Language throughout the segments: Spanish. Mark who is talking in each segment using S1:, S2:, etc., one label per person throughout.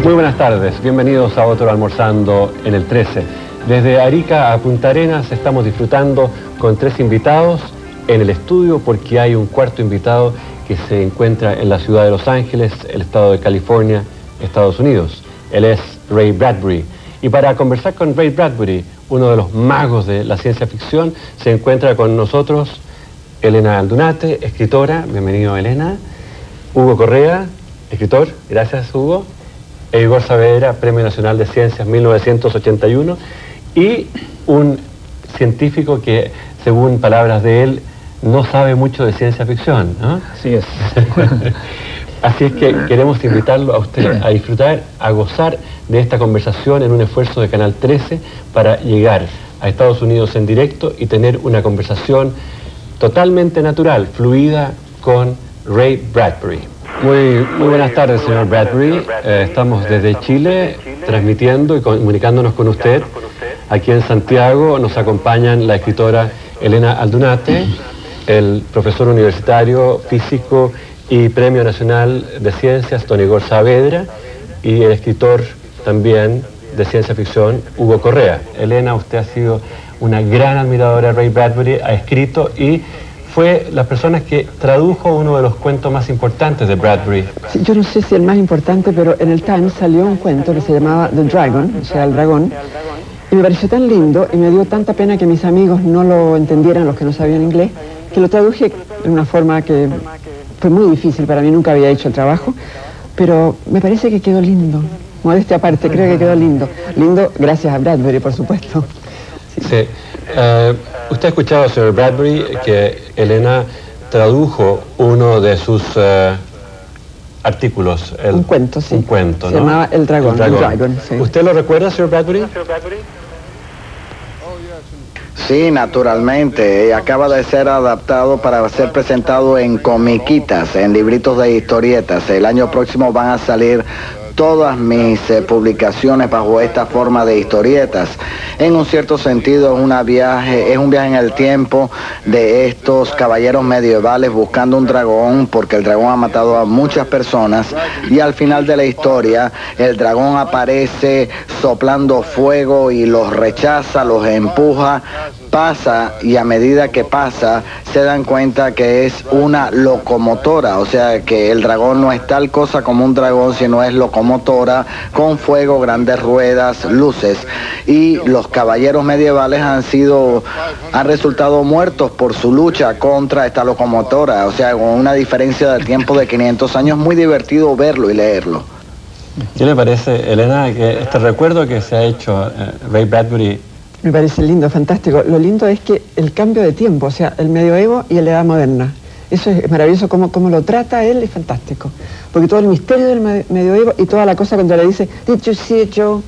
S1: Muy buenas tardes, bienvenidos a otro Almorzando en el 13. Desde Arica a Punta Arenas estamos disfrutando con 3 invitados en el estudio porque hay un cuarto invitado que se encuentra en la ciudad de Los Ángeles, el estado de California, Estados Unidos. Él es Ray Bradbury. Y para conversar con Ray Bradbury, uno de los magos de la ciencia ficción, se encuentra con nosotros Elena Aldunate, escritora. Bienvenido, Elena. Hugo Correa, escritor. Gracias, Hugo. E Igor Saavedra, Premio Nacional de Ciencias 1981. Y un científico que, según palabras de él, no sabe mucho de ciencia ficción, ¿no?
S2: Así es.
S1: Así es que queremos invitarlo a usted a disfrutar, a gozar de esta conversación en un esfuerzo de Canal 13 para llegar a Estados Unidos en directo y tener una conversación totalmente natural, fluida, con Ray Bradbury. Muy buenas tardes, señor Bradbury. Estamos desde Chile transmitiendo y comunicándonos con usted. Aquí en Santiago nos acompañan la escritora Elena Aldunate, el profesor universitario, físico y Premio Nacional de Ciencias, don Igor Saavedra, y el escritor también de ciencia ficción, Hugo Correa. Elena, usted ha sido una gran admiradora de Ray Bradbury, ha escrito y fue la persona que tradujo uno de los cuentos más importantes de Bradbury.
S2: Sí, yo no sé si el más importante, pero en el Times salió un cuento que se llamaba The Dragon, o sea, el dragón, y me pareció tan lindo y me dio tanta pena que mis amigos no lo entendieran, los que no sabían inglés, que lo traduje de una forma que fue muy difícil para mí, nunca había hecho el trabajo, pero me parece que quedó lindo. Modestia aparte, creo que quedó lindo. Lindo gracias a Bradbury, por supuesto.
S1: Sí. Usted ha escuchado, señor Bradbury, que Elena tradujo uno de sus artículos.
S2: Un cuento, sí.
S1: Un cuento, ¿no?
S2: Se llamaba El Dragón.
S1: El Dragón.
S2: El Dragon, sí.
S1: ¿Usted lo recuerda, señor Bradbury?
S3: Sí, naturalmente. Acaba de ser adaptado para ser presentado en comiquitas, en libritos de historietas. El año próximo van a salir todas mis publicaciones bajo esta forma de historietas. En un cierto sentido es un viaje en el tiempo de estos caballeros medievales buscando un dragón, porque el dragón ha matado a muchas personas, y al final de la historia el dragón aparece soplando fuego y los rechaza, los empuja, pasa, y a medida que pasa se dan cuenta que es una locomotora, o sea que el dragón no es tal cosa como un dragón, sino es locomotora con fuego, grandes ruedas, luces, y los caballeros medievales han resultado muertos por su lucha contra esta locomotora, o sea, con una diferencia de tiempo de 500 años. Muy divertido verlo y leerlo.
S1: ¿Qué le parece, Elena, que este recuerdo que se ha hecho Ray Bradbury?
S2: Me parece lindo, fantástico. Lo lindo es que el cambio de tiempo, o sea, el medioevo y la edad moderna. Eso es maravilloso, como lo trata él es fantástico. Porque todo el misterio del medioevo y toda la cosa cuando le dice, "Did you see it, Joe?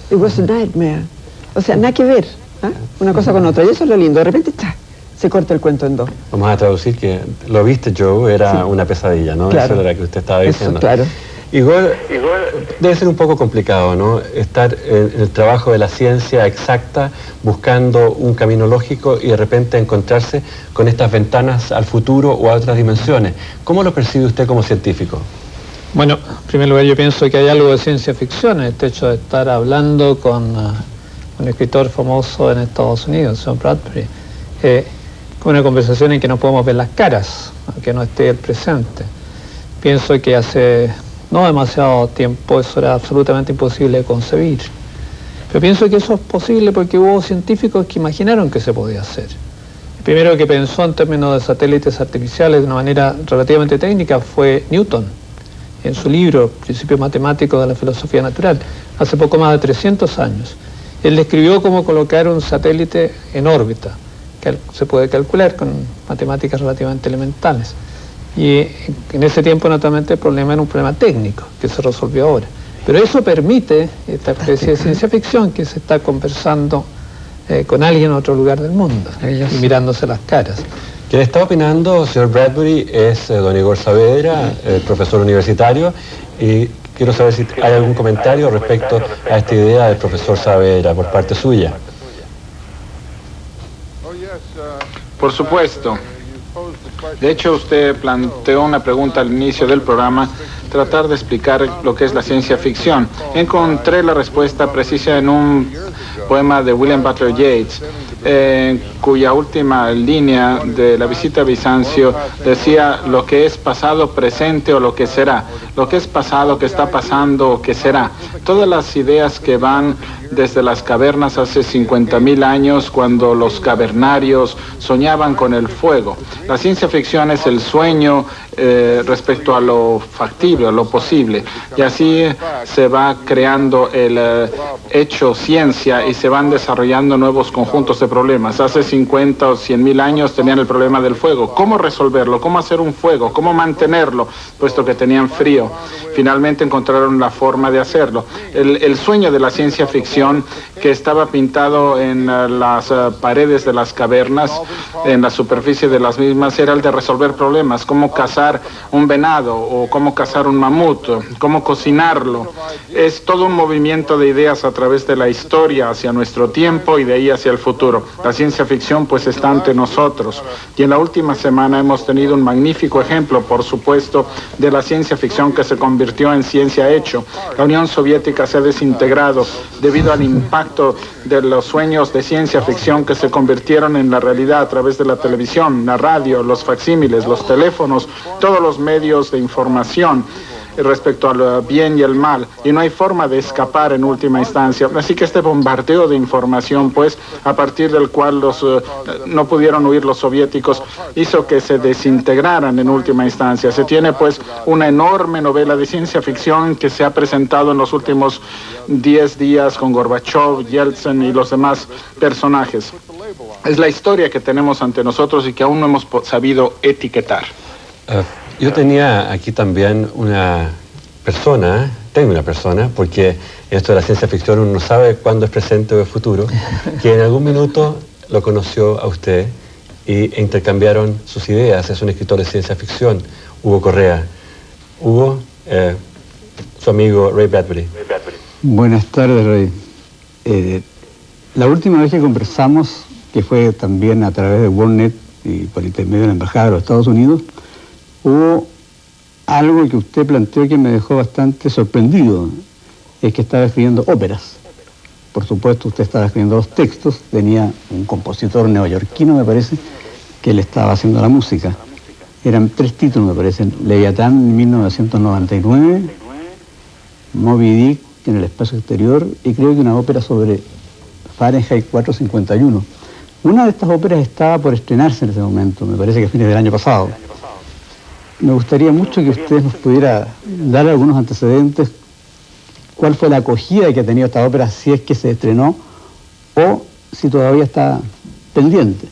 S2: It was a nightmare." O sea, nada que ver, ¿eh? Una cosa con otra. Y eso es lo lindo. De repente, se corta el cuento en dos.
S1: Vamos a traducir que lo viste, Joe, era una pesadilla, ¿no?
S2: Claro.
S1: Eso era lo que usted estaba diciendo.
S2: Eso, claro.
S1: Igor, debe ser un poco complicado, ¿no? Estar en el trabajo de la ciencia exacta, buscando un camino lógico y de repente encontrarse con estas ventanas al futuro o a otras dimensiones. ¿Cómo lo percibe usted como científico?
S4: Bueno, en primer lugar yo pienso que hay algo de ciencia ficción en este hecho de estar hablando con un escritor famoso en Estados Unidos, John Bradbury. Una conversación en que no podemos ver las caras, aunque no esté el presente. Pienso que hace no demasiado tiempo eso era absolutamente imposible de concebir. Pero pienso que eso es posible porque hubo científicos que imaginaron que se podía hacer. El primero que pensó en términos de satélites artificiales de una manera relativamente técnica fue Newton, en su libro Principios Matemáticos de la Filosofía Natural, hace poco más de 300 años. Él describió cómo colocar un satélite en órbita, que se puede calcular con matemáticas relativamente elementales. Y en ese tiempo, naturalmente, el problema era un problema técnico que se resolvió ahora. Pero eso permite esta especie de ciencia ficción que se está conversando con alguien en otro lugar del mundo y mirándose las caras.
S1: Quien está opinando, señor Bradbury, es don Igor Saavedra, profesor universitario, y quiero saber si hay algún comentario respecto a esta idea del profesor Saavedra por parte suya.
S5: Por supuesto. De hecho, usted planteó una pregunta al inicio del programa, tratar de explicar lo que es la ciencia ficción. Encontré la respuesta precisa en un poema de William Butler Yeats, cuya última línea de La visita a Bizancio decía lo que es pasado, presente o lo que será. Lo que es pasado, que está pasando o que será. Todas las ideas que van desde las cavernas hace 50.000 años, cuando los cavernarios soñaban con el fuego. La ciencia ficción es el sueño respecto a lo factible, a lo posible. Y así se va creando el hecho ciencia y se van desarrollando nuevos conjuntos de problemas. Hace 50 o 100.000 años tenían el problema del fuego. ¿Cómo resolverlo? ¿Cómo hacer un fuego? ¿Cómo mantenerlo? Puesto que tenían frío. Finalmente encontraron la forma de hacerlo. El sueño de la ciencia ficción, que estaba pintado en las paredes de las cavernas, en la superficie de las mismas, era el de resolver problemas. Cómo cazar un venado o cómo cazar un mamut, cómo cocinarlo. Es todo un movimiento de ideas a través de la historia hacia nuestro tiempo y de ahí hacia el futuro. La ciencia ficción pues está ante nosotros. Y en la última semana hemos tenido un magnífico ejemplo, por supuesto, de la ciencia ficción que se convirtió en ciencia hecho. La Unión Soviética se ha desintegrado debido al impacto de los sueños de ciencia ficción que se convirtieron en la realidad a través de la televisión, la radio, los facsímiles, los teléfonos, todos los medios de información respecto al bien y el mal, y no hay forma de escapar en última instancia. Así que este bombardeo de información, pues, a partir del cual no pudieron huir los soviéticos, hizo que se desintegraran en última instancia. Se tiene, pues, una enorme novela de ciencia ficción que se ha presentado en los últimos 10 días con Gorbachev, Yeltsin y los demás personajes. Es la historia que tenemos ante nosotros y que aún no hemos sabido etiquetar.
S1: Yo tenía aquí también tengo una persona, porque esto de la ciencia ficción uno no sabe cuándo es presente o es futuro, que en algún minuto lo conoció a usted e intercambiaron sus ideas. Es un escritor de ciencia ficción, Hugo Correa. Hugo, su amigo Ray Bradbury.
S6: Buenas tardes, Ray. La última vez que conversamos, que fue también a través de WorldNet y por intermedio de la Embajada de los Estados Unidos, hubo algo que usted planteó que me dejó bastante sorprendido. Es que estaba escribiendo óperas. Por supuesto, usted estaba escribiendo los textos, tenía un compositor neoyorquino, me parece, que le estaba haciendo la música. Eran 3 títulos, me parece: Leviatán en 1999, Moby Dick en el espacio exterior, y creo que una ópera sobre Fahrenheit 451. Una de estas óperas estaba por estrenarse en ese momento, me parece que a fines del año pasado. Me gustaría mucho que usted nos pudiera dar algunos antecedentes. ¿Cuál fue la acogida que ha tenido esta ópera, si es que se estrenó o si todavía está pendiente?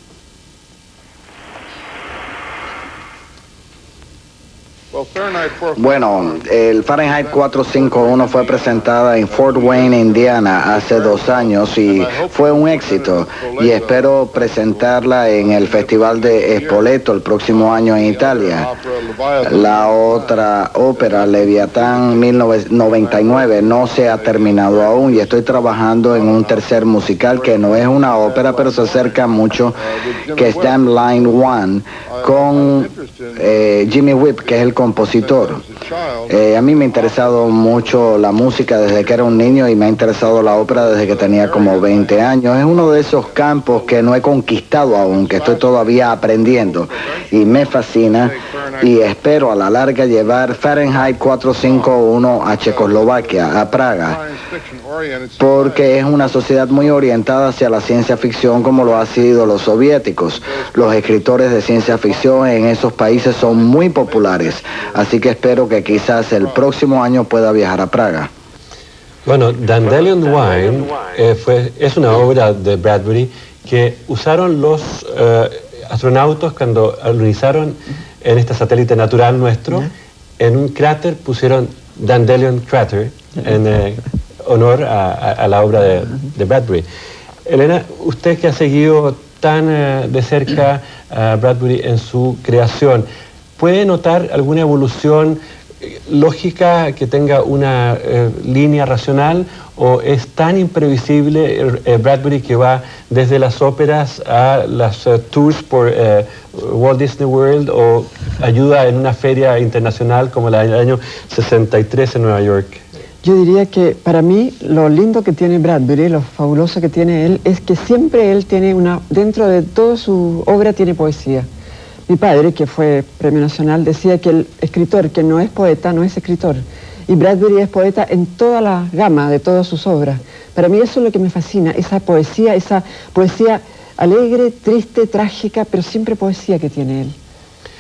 S3: Bueno, el Fahrenheit 451 fue presentada en Fort Wayne, Indiana, hace 2 años y fue un éxito. Y espero presentarla en el Festival de Spoleto el próximo año en Italia. La otra ópera, Leviatán 1999, no se ha terminado aún y estoy trabajando en un tercer musical que no es una ópera, pero se acerca mucho, que es Damn Line One, con Jimmy Whip, que es el compositor. A mí me ha interesado mucho la música desde que era un niño y me ha interesado la ópera desde que tenía como 20 años. Es uno de esos campos que no he conquistado aún, que estoy todavía aprendiendo y me fascina, y espero a la larga llevar Fahrenheit 451 a Checoslovaquia, a Praga, porque es una sociedad muy orientada hacia la ciencia ficción, como lo ha sido los soviéticos. Los escritores de ciencia ficción en esos países son muy populares, así que espero que quizás el próximo año pueda viajar a Praga.
S1: Bueno, Dandelion Wine es una obra de Bradbury que usaron los astronautas cuando alunizaron en este satélite natural nuestro. En un cráter pusieron Dandelion Crater en honor a la obra de Bradbury. Elena, usted que ha seguido tan de cerca a Bradbury en su creación, ¿puede notar alguna evolución? lógica, que tenga una línea racional, o es tan imprevisible Bradbury que va desde las óperas a las tours por Walt Disney World, o ayuda en una feria internacional como la del año 63 en Nueva York?
S2: Yo diría que para mí lo lindo que tiene Bradbury, lo fabuloso que tiene él, es que siempre él tiene dentro de toda su obra tiene poesía. Mi padre, que fue premio nacional, decía que el escritor que no es poeta no es escritor. Y Bradbury es poeta en toda la gama de todas sus obras. Para mí eso es lo que me fascina, esa poesía alegre, triste, trágica, pero siempre poesía que tiene él.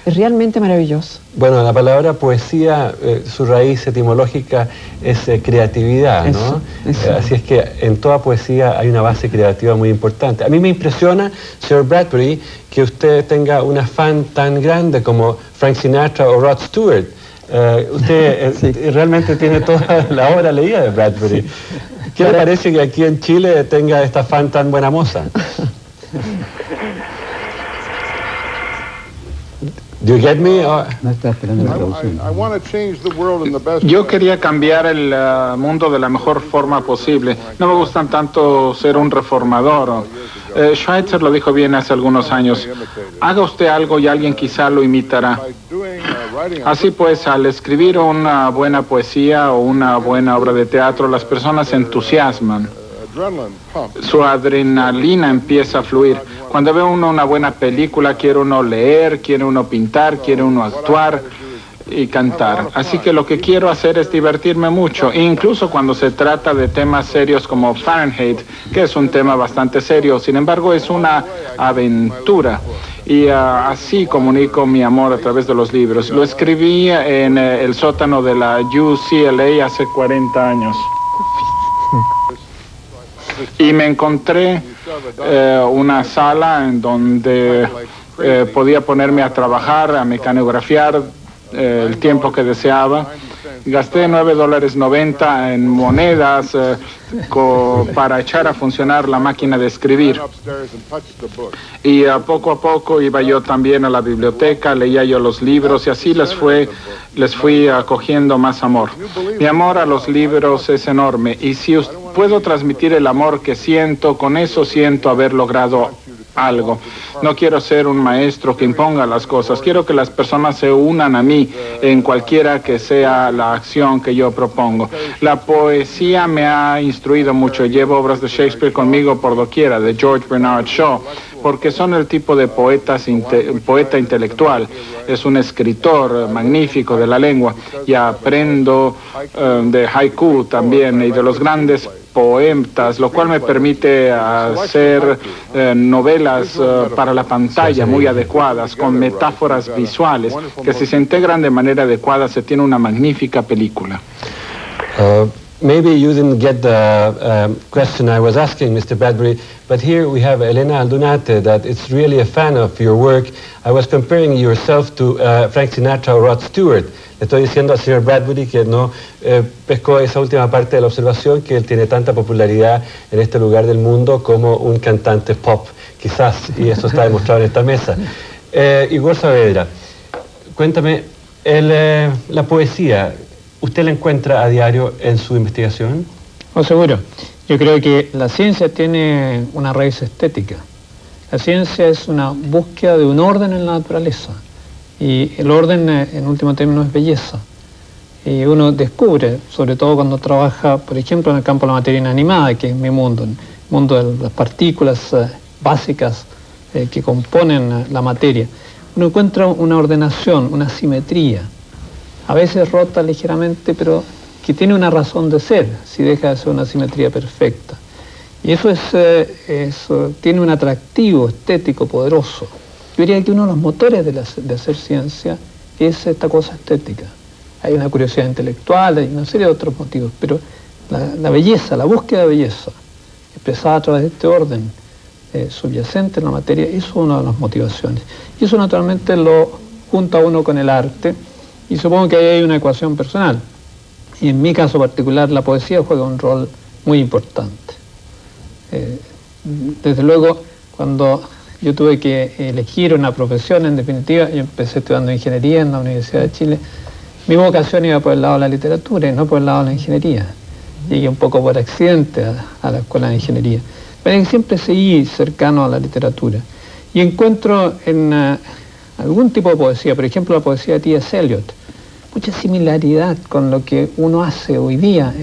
S2: Es realmente maravilloso.
S1: Bueno, la palabra poesía, su raíz etimológica es creatividad, ¿no? Eso. Así es que en toda poesía hay una base creativa muy importante. A mí me impresiona, señor Bradbury, que usted tenga un afán tan grande como Frank Sinatra o Rod Stewart. Usted sí, realmente tiene toda la obra leída de Bradbury. ¿Qué le parece que aquí en Chile tenga esta afán tan buena moza? Do you get me?
S6: No está esperando la traducción.
S5: Yo quería cambiar el mundo de la mejor forma posible. No me gustan tanto ser un reformador. Schweitzer lo dijo bien hace algunos años. Haga usted algo y alguien quizá lo imitará. Así pues, al escribir una buena poesía o una buena obra de teatro, las personas se entusiasman. Su adrenalina empieza a fluir. Cuando ve uno una buena película, quiere uno leer, quiere uno pintar, quiere uno actuar y cantar. Así que lo que quiero hacer es divertirme mucho, incluso cuando se trata de temas serios como Fahrenheit, que es un tema bastante serio, sin embargo es una aventura. Y así comunico mi amor a través de los libros. Lo escribí en el sótano de la UCLA hace 40 años. Y me encontré una sala en donde podía ponerme a trabajar, a mecanografiar el tiempo que deseaba. Gasté $9.90 en monedas para echar a funcionar la máquina de escribir. Y poco a poco iba yo también a la biblioteca, leía yo los libros y así les fui cogiendo más amor. Mi amor a los libros es enorme y si puedo transmitir el amor que siento, con eso siento haber logrado algo. No quiero ser un maestro que imponga las cosas, quiero que las personas se unan a mí en cualquiera que sea la acción que yo propongo. La poesía me ha instruido mucho, llevo obras de Shakespeare conmigo por doquiera, de George Bernard Shaw, porque son el tipo de poeta intelectual, es un escritor magnífico de la lengua, y aprendo de haiku también y de los grandes poetas, lo cual me permite hacer novelas para la pantalla muy adecuadas, con metáforas visuales, que si se integran de manera adecuada se tiene una magnífica película.
S1: Maybe you didn't get the question I was asking, Mr. Bradbury, but here we have Elena Aldunate that is really a fan of your work. I was comparing yourself to Frank Sinatra or Rod Stewart. Le estoy diciendo al señor Bradbury que no pescó esa última parte de la observación, que él tiene tanta popularidad en este lugar del mundo como un cantante pop, quizás, y eso está demostrado en esta mesa. Igor Saavedra, cuéntame, la poesía, ¿usted la encuentra a diario en su investigación?
S4: Oh, seguro. Yo creo que la ciencia tiene una raíz estética. La ciencia es una búsqueda de un orden en la naturaleza. Y el orden, en último término, es belleza. Y uno descubre, sobre todo cuando trabaja, por ejemplo, en el campo de la materia inanimada, que es mi mundo, el mundo de las partículas básicas que componen la materia. Uno encuentra una ordenación, una simetría, a veces rota ligeramente, pero que tiene una razón de ser, si deja de ser una simetría perfecta. Y eso tiene un atractivo estético poderoso. Yo diría que uno de los motores de hacer ciencia es esta cosa estética. Hay una curiosidad intelectual, hay una serie de otros motivos, pero la belleza, la búsqueda de belleza, expresada a través de este orden subyacente en la materia, eso es una de las motivaciones. Y eso naturalmente lo junta uno con el arte, y supongo que ahí hay una ecuación personal. Y en mi caso particular, la poesía juega un rol muy importante. Desde luego, cuando yo tuve que elegir una profesión, en definitiva, yo empecé estudiando ingeniería en la Universidad de Chile, Mi vocación iba por el lado de la literatura y no por el lado de la ingeniería. Llegué un poco por accidente a la escuela de ingeniería. Pero siempre seguí cercano a la literatura. Y encuentro en algún tipo de poesía, por ejemplo la poesía de T.S. Eliot, mucha similaridad con lo que uno hace hoy día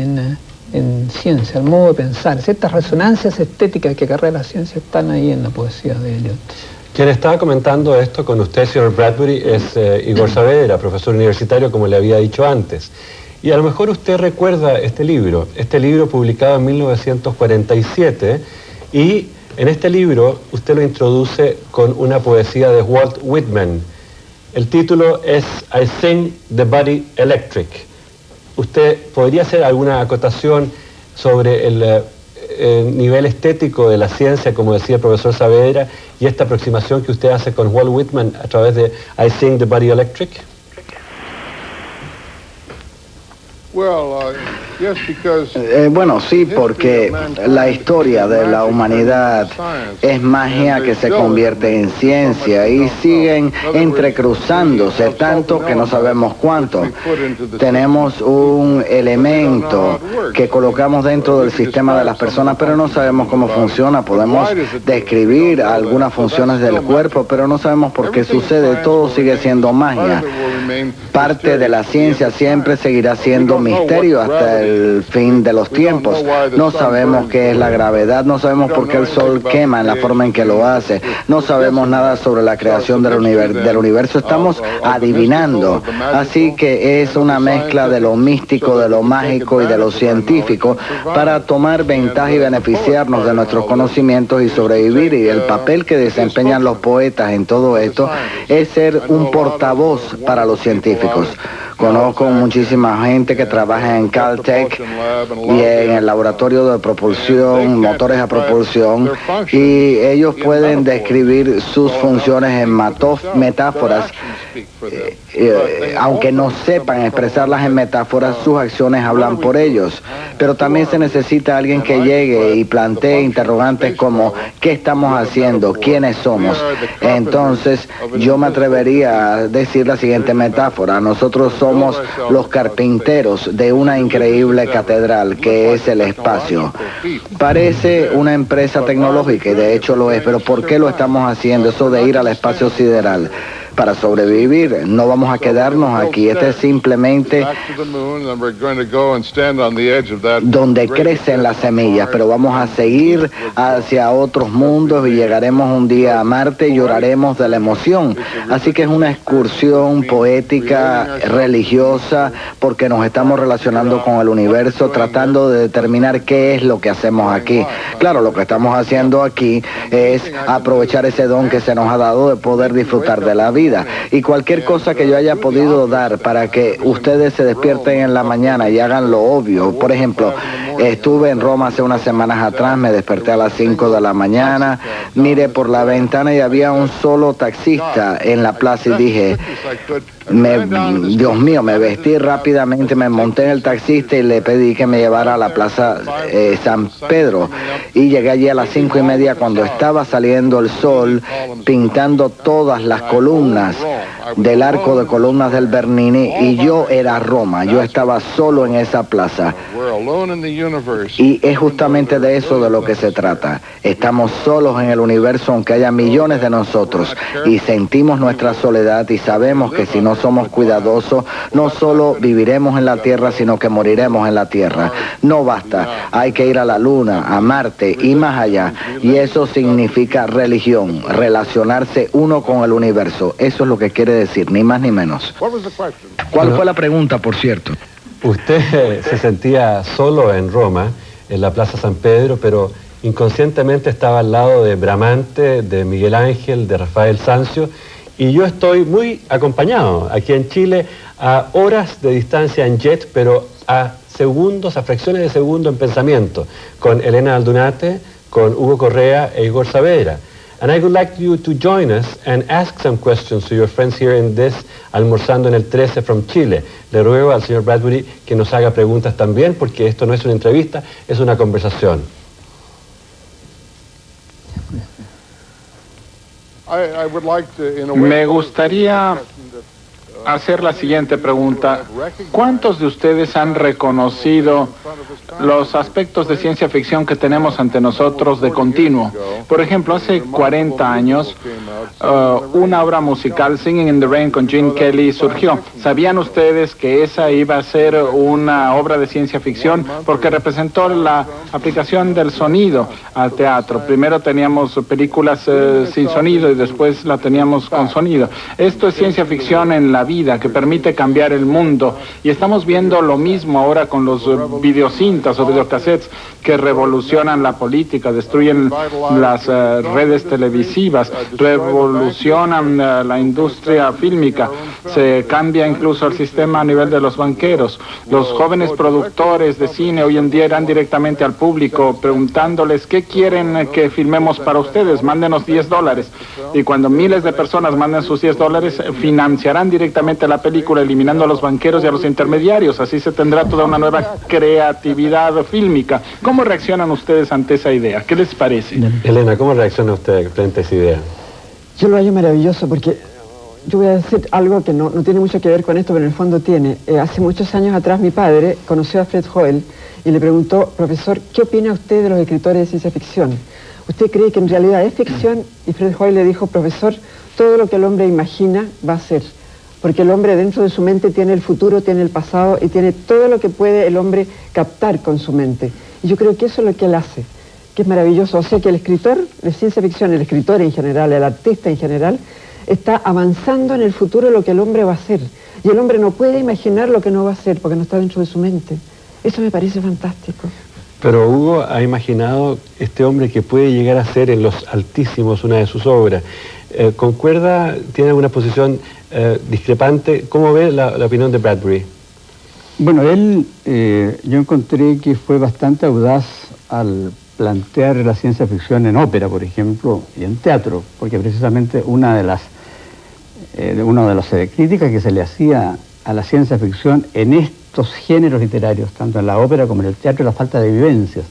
S4: en ciencia, el modo de pensar. Ciertas resonancias estéticas que acarrea la ciencia están ahí en la poesía de Eliot.
S1: Quien estaba comentando esto con usted, señor Bradbury, es Igor Saavedra, profesor universitario, como le había dicho antes. Y a lo mejor usted recuerda este libro publicado en 1947, y en este libro usted lo introduce con una poesía de Walt Whitman. El título es I Sing the Body Electric. ¿Usted podría hacer alguna acotación sobre el nivel estético de la ciencia, como decía el profesor Saavedra, y esta aproximación que usted hace con Walt Whitman a través de I Sing the Body Electric?
S3: Bueno, sí, porque la historia de la humanidad es magia que se convierte en ciencia y siguen entrecruzándose tanto que no sabemos cuánto. Tenemos un elemento que colocamos dentro del sistema de las personas, pero no sabemos cómo funciona. Podemos describir algunas funciones del cuerpo, pero no sabemos por qué sucede. Todo sigue siendo magia. Parte de la ciencia siempre seguirá siendo misterio hasta el fin de los tiempos. No sabemos qué es la gravedad, no sabemos por qué el sol quema en la forma en que lo hace, no sabemos nada sobre la creación del universo, estamos adivinando. Así que es una mezcla de lo místico, de lo mágico y de lo científico para tomar ventaja y beneficiarnos de nuestros conocimientos y sobrevivir. Y el papel que desempeñan los poetas en todo esto es ser un portavoz para los científicos. Conozco muchísima gente que trabaja en Caltech y en el laboratorio de propulsión, motores a propulsión, y ellos pueden describir sus funciones en metáforas. Aunque no sepan expresarlas en metáforas, sus acciones hablan por ellos. Pero también se necesita alguien que llegue y plantee interrogantes como ¿qué estamos haciendo? ¿Quiénes somos? Entonces yo me atrevería a decir la siguiente metáfora: nosotros somos los carpinteros de una increíble catedral que es el espacio. Parece una empresa tecnológica y de hecho lo es, pero ¿por qué lo estamos haciendo? Eso de ir al espacio sideral. Para sobrevivir, no vamos a quedarnos aquí. Este es simplemente donde crecen las semillas, pero vamos a seguir hacia otros mundos y llegaremos un día a Marte y lloraremos de la emoción. Así que es una excursión poética, religiosa, porque nos estamos relacionando con el universo, tratando de determinar qué es lo que hacemos aquí. Claro, lo que estamos haciendo aquí es aprovechar ese don que se nos ha dado de poder disfrutar de la vida. Y cualquier cosa que yo haya podido dar para que ustedes se despierten en la mañana y hagan lo obvio. Por ejemplo, estuve en Roma hace unas semanas atrás, me desperté a las 5 de la mañana, miré por la ventana y había un solo taxista en la plaza y dije, Dios mío, me vestí rápidamente, me monté en el taxista y le pedí que me llevara a la plaza San Pedro. Y llegué allí a las 5:30 cuando estaba saliendo el sol, pintando todas las columnas del arco de columnas del Bernini, y yo era Roma, yo estaba solo en esa plaza. Y es justamente de eso de lo que se trata. Estamos solos en el universo, aunque haya millones de nosotros, y sentimos nuestra soledad y sabemos que si no somos cuidadosos, no solo viviremos en la Tierra, sino que moriremos en la Tierra. No basta, hay que ir a la Luna, a Marte y más allá, y eso significa religión, relacionarse uno con el universo. Eso es lo que quiere decir, ni más ni menos. ¿Cuál fue la pregunta, por cierto?
S1: Usted se sentía solo en Roma, en la Plaza San Pedro, pero inconscientemente estaba al lado de Bramante, de Miguel Ángel, de Rafael Sanzio, y yo estoy muy acompañado aquí en Chile, a horas de distancia en jet, pero a segundos, a fracciones de segundo en pensamiento, con Elena Aldunate, con Hugo Correa e Igor Saavedra. And I would like you to join us and ask some questions to your friends here in this Almorzando en el 13 from Chile. Le ruego al señor Bradbury que nos haga preguntas también, porque esto no es una entrevista, es una conversación.
S5: Me gustaría hacer la siguiente pregunta. ¿Cuántos de ustedes han reconocido los aspectos de ciencia ficción que tenemos ante nosotros de continuo? Por ejemplo, hace 40 años, una obra musical, Singing in the Rain con Gene Kelly, surgió. ¿Sabían ustedes que esa iba a ser una obra de ciencia ficción? Porque representó la aplicación del sonido al teatro. Primero teníamos películas sin sonido y después la teníamos con sonido. Esto es ciencia ficción en la vida, que permite cambiar el mundo. Y estamos viendo lo mismo ahora con los videocintas o videocassettes que revolucionan la política, destruyen las redes televisivas, revolucionan la industria fílmica, se cambia incluso el sistema a nivel de los banqueros. Los jóvenes productores de cine hoy en día irán directamente al público preguntándoles qué quieren que filmemos para ustedes, mándenos $10. Y cuando miles de personas manden sus $10, financiarán directamente la película, eliminando a los banqueros y a los intermediarios. Así se tendrá toda una nueva creatividad fílmica. ¿Cómo reaccionan ustedes ante esa idea? ¿Qué les parece?
S1: Elena, ¿cómo reacciona usted frente a esa idea?
S2: Yo lo hallo maravilloso porque yo voy a decir algo que no tiene mucho que ver con esto, pero en el fondo tiene. Hace muchos años atrás mi padre conoció a Fred Hoyle y le preguntó, profesor, ¿qué opina usted de los escritores de ciencia ficción? ¿Usted cree que en realidad es ficción? Y Fred Hoyle le dijo, profesor, todo lo que el hombre imagina va a ser. Porque el hombre dentro de su mente tiene el futuro, tiene el pasado y tiene todo lo que puede el hombre captar con su mente. Y yo creo que eso es lo que él hace, que es maravilloso. O sea que el escritor de ciencia ficción, el escritor en general, el artista en general, está avanzando en el futuro lo que el hombre va a hacer. Y el hombre no puede imaginar lo que no va a hacer porque no está dentro de su mente. Eso me parece fantástico.
S1: Pero Hugo ha imaginado este hombre que puede llegar a ser en Los Altísimos una de sus obras. ¿Concuerda? ¿Tiene alguna posición discrepante? ¿Cómo ve la opinión de Bradbury?
S6: Bueno, él, yo encontré que fue bastante audaz al plantear la ciencia ficción en ópera, por ejemplo, y en teatro, porque precisamente una de las críticas que se le hacía a la ciencia ficción en estos géneros literarios, tanto en la ópera como en el teatro, es la falta de vivencias.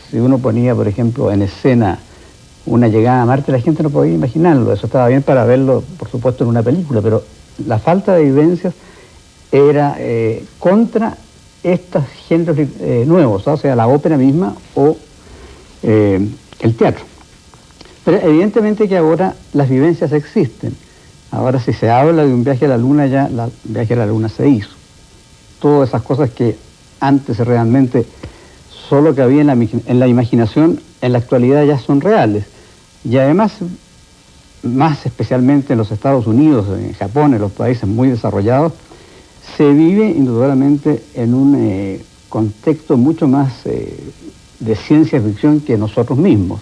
S6: Si uno ponía, por ejemplo, en escena una llegada a Marte, la gente no podía imaginarlo. Eso estaba bien para verlo, por supuesto, en una película, pero la falta de vivencias era contra estos géneros nuevos, o sea, la ópera misma o el teatro. Pero evidentemente que ahora las vivencias existen. Ahora si se habla de un viaje a la Luna, ya el viaje a la Luna se hizo. Todas esas cosas que antes realmente solo cabía en la imaginación, en la actualidad ya son reales. Y además, más especialmente en los Estados Unidos, en Japón, en los países muy desarrollados, se vive indudablemente en un contexto mucho más de ciencia ficción que nosotros mismos.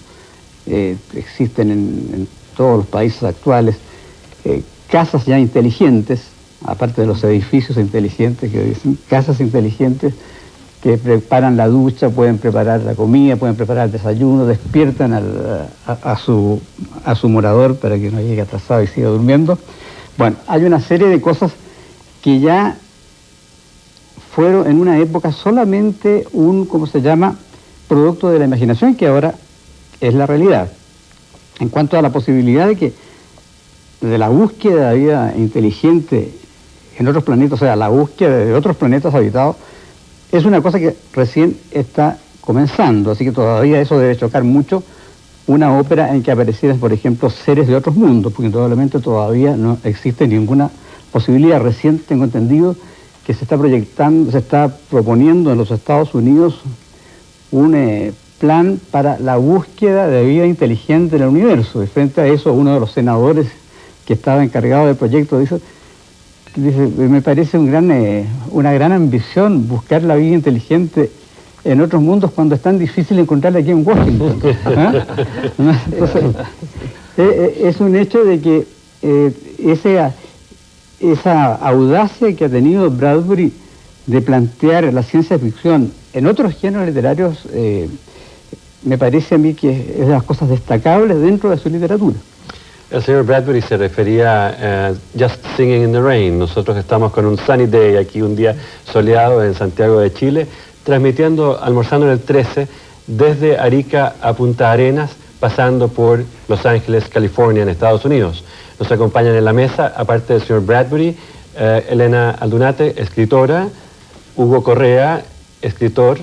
S6: Existen en todos los países actuales casas ya inteligentes, aparte de los edificios inteligentes que dicen, casas inteligentes que preparan la ducha, pueden preparar la comida, pueden preparar el desayuno, despiertan a su morador para que no llegue atrasado y siga durmiendo. Bueno, hay una serie de cosas que ya fueron en una época solamente un, ¿cómo se llama?, producto de la imaginación, que ahora es la realidad. En cuanto a la posibilidad de la búsqueda de vida inteligente en otros planetas, o sea, la búsqueda de otros planetas habitados, es una cosa que recién está comenzando, así que todavía eso debe chocar mucho una ópera en que aparecieran, por ejemplo, seres de otros mundos, porque indudablemente todavía no existe ninguna posibilidad. Recién tengo entendido que se está proyectando, se está proponiendo en los Estados Unidos un plan para la búsqueda de vida inteligente en el universo. Y frente a eso, uno de los senadores que estaba encargado del proyecto dice, me parece una gran ambición buscar la vida inteligente en otros mundos cuando es tan difícil encontrarla aquí en Washington. ¿Ah? Entonces, es un hecho de que esa audacia que ha tenido Bradbury de plantear la ciencia ficción en otros géneros literarios, me parece a mí que es de las cosas destacables dentro de su literatura.
S1: El señor Bradbury se refería a Just Singing in the Rain. Nosotros estamos con un sunny day aquí, un día soleado en Santiago de Chile, transmitiendo Almorzando en el 13 desde Arica a Punta Arenas, pasando por Los Ángeles, California, en Estados Unidos. Nos acompañan en la mesa, aparte del señor Bradbury, Elena Aldunate, escritora, Hugo Correa, escritor,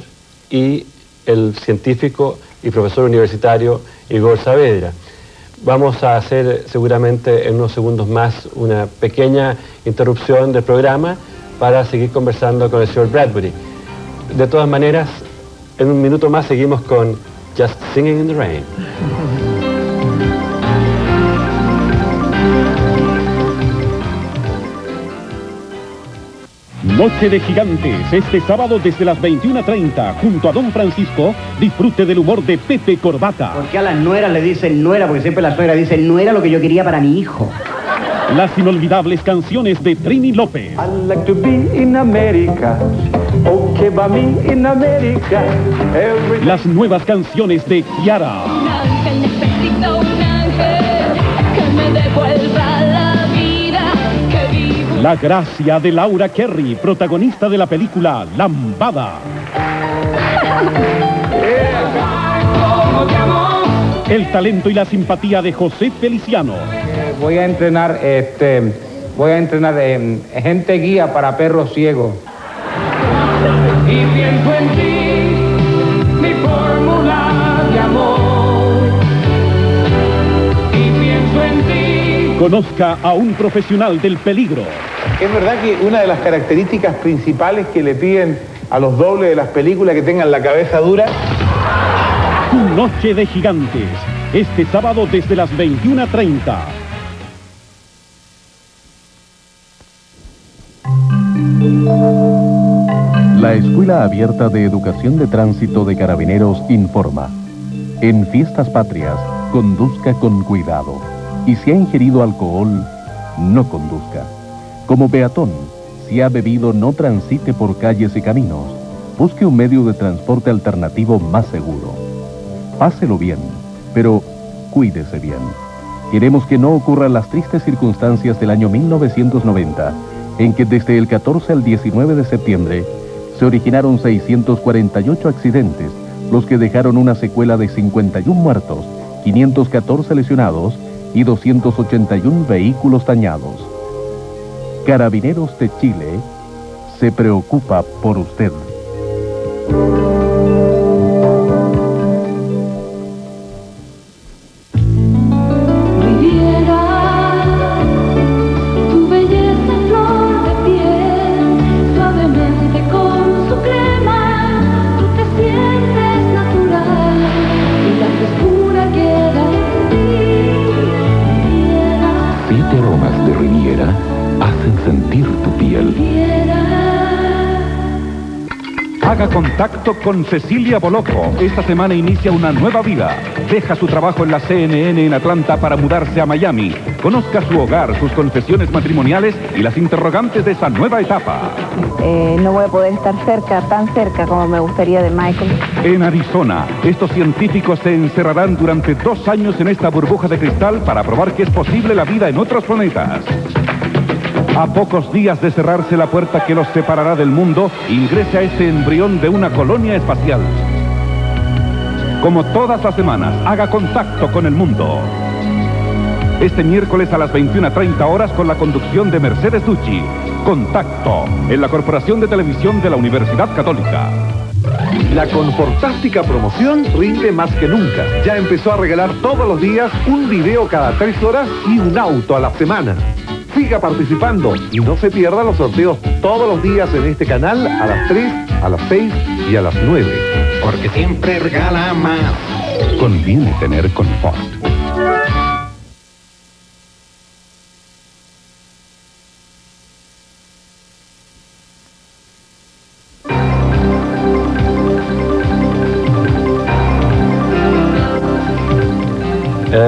S1: y el científico y profesor universitario Igor Saavedra. Vamos a hacer seguramente en unos segundos más una pequeña interrupción del programa para seguir conversando con el señor Bradbury. De todas maneras, en un minuto más seguimos con Just Singing in the Rain.
S7: Noche de Gigantes, este sábado desde las 21:30, junto a Don Francisco, disfrute del humor de Pepe Corbata.
S8: ¿Por qué a las nueras le dicen nuera? Porque siempre las nueras dicen, no era lo que yo quería para mi hijo.
S7: Las inolvidables canciones de Trini López.
S9: I'd like to be in America, okay by me in America.
S7: Las nuevas canciones de Kiara.
S10: Un ángel, necesito un ángel que me devuelva la vida, que vivo.
S7: La gracia de Laura Kerry, protagonista de la película Lambada. El talento y la simpatía de José Feliciano.
S9: Voy a entrenar gente guía para perros ciegos. Y pienso en ti, mi fórmula de amor. Y pienso en ti.
S7: Conozca a un profesional del peligro.
S11: Es verdad que una de las características principales que le piden a los dobles de las películas que tengan la cabeza dura.
S7: Noche de Gigantes, este sábado desde las 21:30.
S12: La Escuela Abierta de Educación de Tránsito de Carabineros informa. En fiestas patrias, conduzca con cuidado. Y si ha ingerido alcohol, no conduzca. Como peatón, si ha bebido, no transite por calles y caminos. Busque un medio de transporte alternativo más seguro. Páselo bien, pero cuídese bien. Queremos que no ocurran las tristes circunstancias del año 1990, en que desde el 14 al 19 de septiembre se originaron 648 accidentes, los que dejaron una secuela de 51 muertos, 514 lesionados y 281 vehículos dañados. Carabineros de Chile se preocupa por usted.
S7: Haga contacto con Cecilia Boloco. Esta semana inicia una nueva vida. Deja su trabajo en la CNN en Atlanta para mudarse a Miami. Conozca su hogar, sus confesiones matrimoniales y las interrogantes de esa nueva etapa.
S13: No voy a poder estar tan cerca como me gustaría de Michael.
S7: En Arizona, estos científicos se encerrarán durante 2 años en esta burbuja de cristal para probar que es posible la vida en otros planetas. A pocos días de cerrarse la puerta que los separará del mundo, ingrese a este embrión de una colonia espacial. Como todas las semanas, haga contacto con el mundo. Este miércoles a las 21:30 horas con la conducción de Mercedes Ducci. Contacto, en la Corporación de Televisión de la Universidad Católica.
S14: La confortástica promoción rinde más que nunca. Ya empezó a regalar todos los días un video cada 3 horas y un auto a la semana. Siga participando y no se pierda los sorteos todos los días en este canal a las 3, a las 6 y a las 9.
S15: Porque siempre regala más.
S7: Conviene tener confort.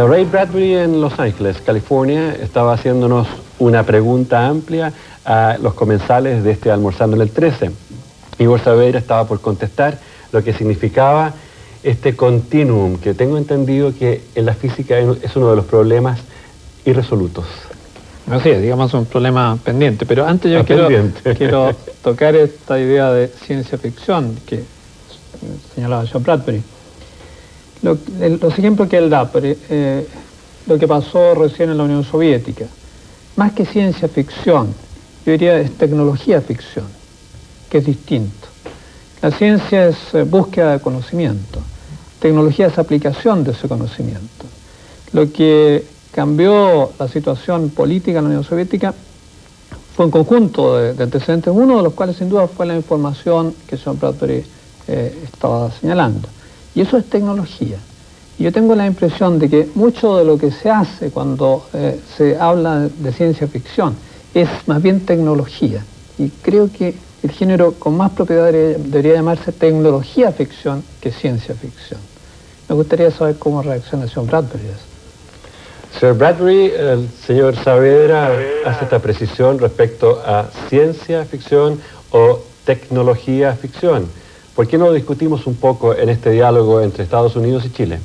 S1: Ray Bradbury en Los Ángeles, California, estaba haciéndonos una pregunta amplia a los comensales de este Almorzando en el 13. Igor Saavedra estaba por contestar lo que significaba este continuum, que tengo entendido que en la física es uno de los problemas irresolutos.
S4: Así es, digamos un problema pendiente, pero antes yo quiero tocar esta idea de ciencia ficción que señalaba John Bradbury. Los ejemplos que él da, lo que pasó recién en la Unión Soviética, más que ciencia ficción, yo diría es tecnología ficción, que es distinto. La ciencia es búsqueda de conocimiento, tecnología es aplicación de ese conocimiento. Lo que cambió la situación política en la Unión Soviética fue un conjunto de antecedentes, uno de los cuales sin duda fue la información que el señor Bradbury estaba señalando. Y eso es tecnología. Y yo tengo la impresión de que mucho de lo que se hace cuando se habla de ciencia ficción es más bien tecnología. Y creo que el género con más propiedad debería llamarse tecnología ficción que ciencia ficción. Me gustaría saber cómo reacciona el señor Bradbury a eso.
S1: Señor Bradbury, el señor Saavedra hace esta precisión respecto a ciencia ficción o tecnología ficción. ¿Por qué no lo discutimos un poco en este diálogo entre Estados Unidos y Chile?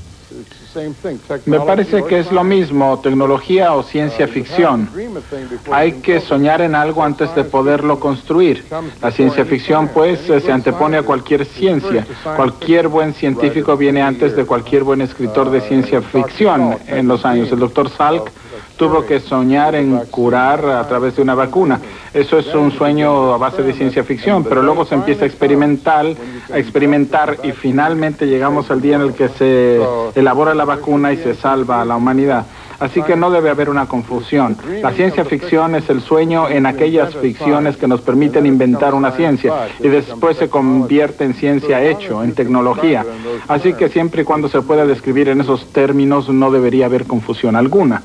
S5: Me parece que es lo mismo, tecnología o ciencia ficción. Hay que soñar en algo antes de poderlo construir. La ciencia ficción, pues, se antepone a cualquier ciencia. Cualquier buen científico viene antes de cualquier buen escritor de ciencia ficción en los años. El doctor Salk tuvo que soñar en curar a través de una vacuna. Eso es un sueño a base de ciencia ficción, pero luego se empieza a experimentar y finalmente llegamos al día en el que se elabora la vacuna y se salva a la humanidad. Así que no debe haber una confusión. La ciencia ficción es el sueño en aquellas ficciones que nos permiten inventar una ciencia y después se convierte en ciencia hecho, en tecnología. Así que siempre y cuando se pueda describir en esos términos no debería haber confusión alguna.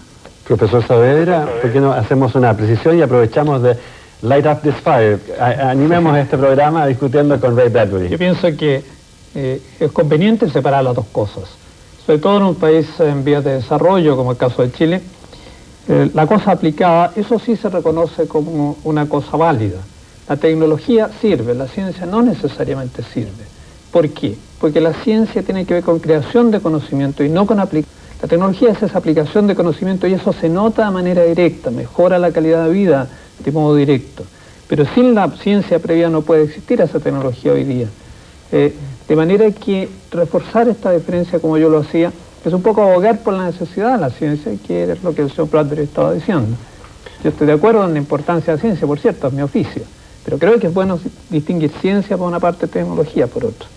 S1: Profesor Saavedra, ¿por qué no hacemos una precisión y aprovechamos de Light Up This Fire? Animemos este programa discutiendo con Ray Bradbury.
S4: Yo pienso que es conveniente separar las dos cosas. Sobre todo en un país en vías de desarrollo, como el caso de Chile, la cosa aplicada, eso sí se reconoce como una cosa válida. La tecnología sirve, la ciencia no necesariamente sirve. ¿Por qué? Porque la ciencia tiene que ver con creación de conocimiento y no con aplicación. La tecnología es esa aplicación de conocimiento y eso se nota de manera directa, mejora la calidad de vida de modo directo. Pero sin la ciencia previa no puede existir esa tecnología hoy día. De manera que reforzar esta diferencia como yo lo hacía es un poco abogar por la necesidad de la ciencia, que es lo que el señor Bradbury estaba diciendo. Yo estoy de acuerdo en la importancia de la ciencia, por cierto, es mi oficio, pero creo que es bueno distinguir ciencia por una parte y tecnología por otra.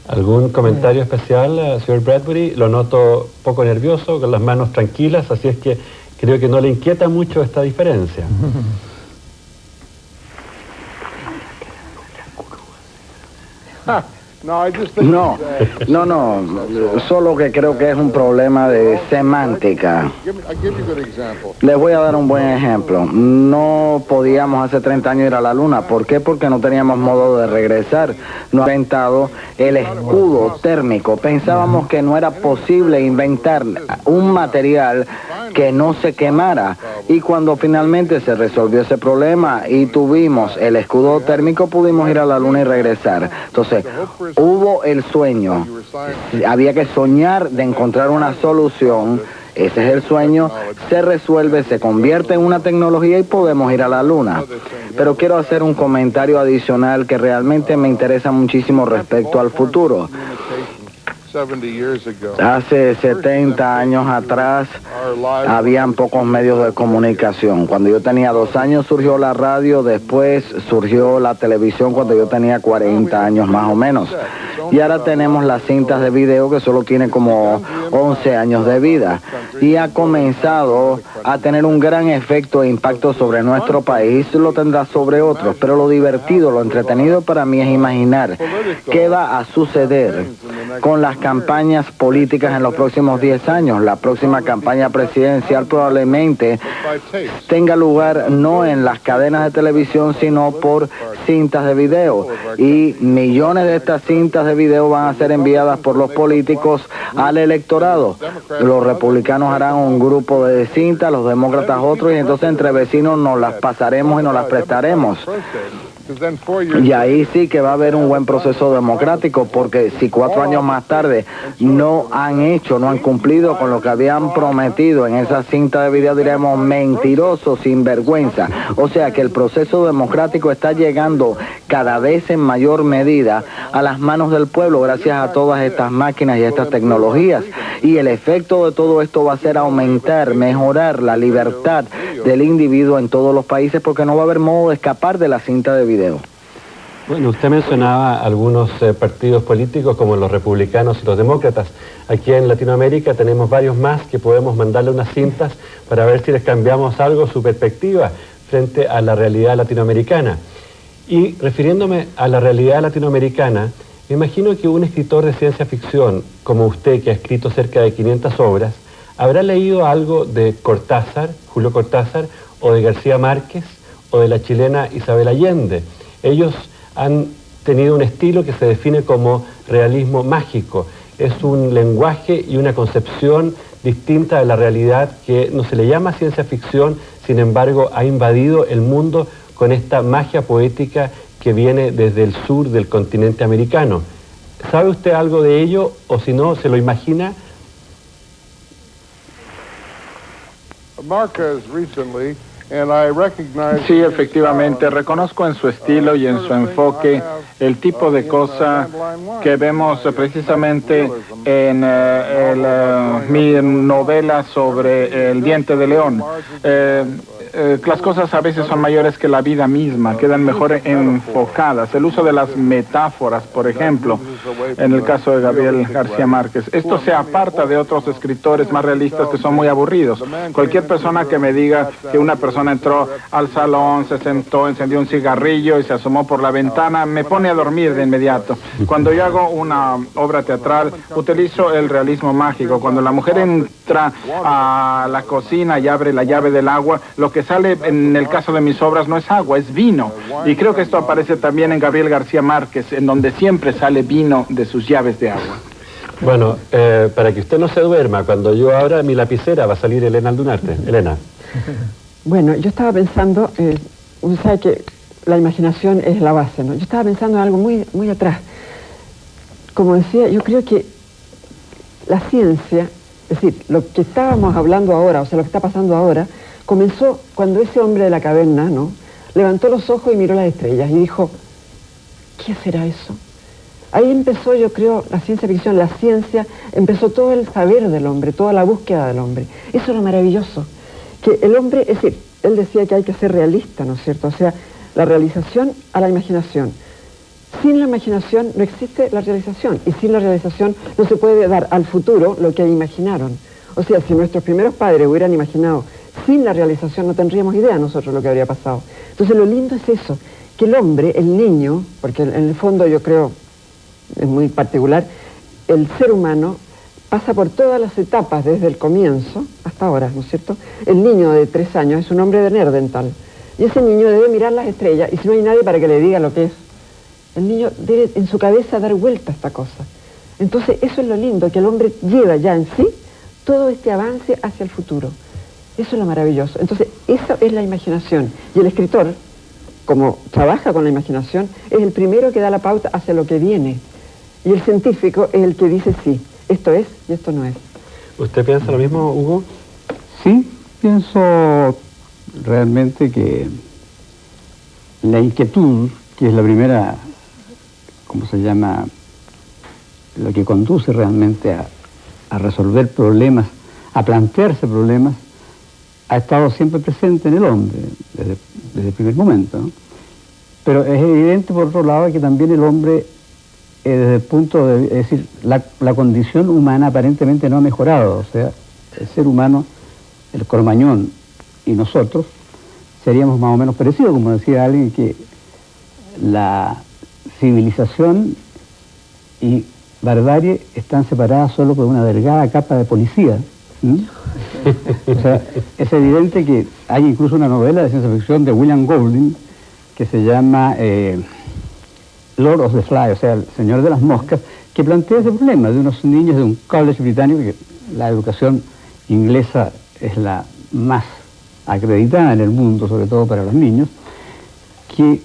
S1: ¿Algún comentario especial, señor Bradbury? Lo noto poco nervioso, con las manos tranquilas, así es que creo que no le inquieta mucho esta diferencia.
S3: No, solo que creo que es un problema de semántica. Les voy a dar un buen ejemplo. No podíamos hace 30 años ir a la luna. ¿Por qué? Porque no teníamos modo de regresar. No ha inventado el escudo térmico. Pensábamos que no era posible inventar un material que no se quemara. Y cuando finalmente se resolvió ese problema y tuvimos el escudo térmico, pudimos ir a la luna y regresar. Entonces, hubo el sueño, había que soñar de encontrar una solución, ese es el sueño, se resuelve, se convierte en una tecnología y podemos ir a la luna. Pero quiero hacer un comentario adicional que realmente me interesa muchísimo respecto al futuro. Hace 70 años atrás habían pocos medios de comunicación. Cuando yo tenía 2 años surgió la radio, después surgió la televisión cuando yo tenía 40 años más o menos. Y ahora tenemos las cintas de video que solo tienen como 11 años de vida. Y ha comenzado a tener un gran efecto e impacto sobre nuestro país, lo tendrá sobre otros. Pero lo divertido, lo entretenido para mí es imaginar qué va a suceder con las campañas políticas en los próximos 10 años. La próxima campaña presidencial probablemente tenga lugar no en las cadenas de televisión, sino por cintas de video. Y millones de estas cintas de video van a ser enviadas por los políticos al electorado. Los republicanos harán un grupo de cintas, los demócratas otros, y entonces entre vecinos nos las pasaremos y nos las prestaremos. Y ahí sí que va a haber un buen proceso democrático, porque si 4 años más tarde no han cumplido con lo que habían prometido en esa cinta de video, diremos mentirosos, sinvergüenza. O sea que el proceso democrático está llegando cada vez en mayor medida a las manos del pueblo gracias a todas estas máquinas y estas tecnologías. Y el efecto de todo esto va a ser aumentar, mejorar la libertad del individuo en todos los países, porque no va a haber modo de escapar de la cinta de video.
S1: Bueno, usted mencionaba algunos partidos políticos como los republicanos y los demócratas. Aquí en Latinoamérica tenemos varios más que podemos mandarle unas cintas para ver si les cambiamos algo su perspectiva frente a la realidad latinoamericana. Y refiriéndome a la realidad latinoamericana, me imagino que un escritor de ciencia ficción como usted, que ha escrito cerca de 500 obras, habrá leído algo de Cortázar, Julio Cortázar, o de García Márquez, o de la chilena Isabel Allende. Ellos han tenido un estilo que se define como realismo mágico. Es un lenguaje y una concepción distinta de la realidad que no se le llama ciencia ficción, sin embargo ha invadido el mundo con esta magia poética que viene desde el sur del continente americano. ¿Sabe usted algo de ello o si no, se lo imagina?
S5: Sí, efectivamente, reconozco en su estilo y en su enfoque el tipo de cosa que vemos precisamente en mi novela sobre el diente de león. Las cosas a veces son mayores que la vida misma, quedan mejor enfocadas. El uso de las metáforas, por ejemplo, en el caso de Gabriel García Márquez. Esto se aparta de otros escritores más realistas que son muy aburridos. Cualquier persona que me diga que una persona entró al salón, se sentó, encendió un cigarrillo y se asomó por la ventana, me pone a dormir de inmediato. Cuando yo hago una obra teatral, utilizo el realismo mágico. Cuando la mujer entra a la cocina y abre la llave del agua, lo que sale en el caso de mis obras no es agua, es vino. Y creo que esto aparece también en Gabriel García Márquez, en donde siempre sale vino de sus llaves de agua.
S1: Bueno, para que usted no se duerma, cuando yo abra mi lapicera va a salir Elena Aldunate. Elena.
S2: Bueno, yo estaba pensando, usted sabe que la imaginación es la base, ¿no? Yo estaba pensando en algo muy atrás. Como decía, yo creo que la ciencia, es decir, lo que estábamos hablando ahora, o sea, lo que está pasando ahora, comenzó cuando ese hombre de la caverna, ¿no?, levantó los ojos y miró las estrellas y dijo, ¿qué será eso? Ahí empezó, yo creo, la ciencia ficción, la ciencia, empezó todo el saber del hombre, toda la búsqueda del hombre. Eso es lo maravilloso, que el hombre, es decir, él decía que hay que ser realista, ¿no es cierto? O sea, la realización a la imaginación. Sin la imaginación no existe la realización, y sin la realización no se puede dar al futuro lo que imaginaron. O sea, si nuestros primeros padres hubieran imaginado sin la realización, no tendríamos idea nosotros lo que habría pasado. Entonces lo lindo es eso, que el hombre, el niño, porque en el fondo yo creo, es muy particular, el ser humano pasa por todas las etapas desde el comienzo hasta ahora, ¿no es cierto? El niño de 3 años es un hombre de Nerdental, y ese niño debe mirar las estrellas, y si no hay nadie para que le diga lo que es, el niño debe en su cabeza dar vuelta a esta cosa. Entonces eso es lo lindo, que el hombre lleva ya en sí todo este avance hacia el futuro. Eso es lo maravilloso. Entonces, esa es la imaginación. Y el escritor, como trabaja con la imaginación, es el primero que da la pauta hacia lo que viene. Y el científico es el que dice sí, esto es y esto no es.
S1: ¿Usted piensa lo mismo, Hugo?
S6: Sí, pienso realmente que la inquietud, que es la primera, ¿cómo se llama?, lo que conduce realmente a resolver problemas, a plantearse problemas, ha estado siempre presente en el hombre, desde el primer momento, ¿no? Pero es evidente, por otro lado, que también el hombre, desde el punto de... Es decir, la condición humana aparentemente no ha mejorado. O sea, el ser humano, el cromañón y nosotros, seríamos más o menos parecidos, como decía alguien, que la civilización y barbarie están separadas solo por una delgada capa de policía. O sea, es evidente que hay incluso una novela de ciencia ficción de William Golding que se llama Lord of the Flies, o sea, el señor de las moscas, que plantea ese problema de unos niños de un college británico, que la educación inglesa es la más acreditada en el mundo, sobre todo para los niños, que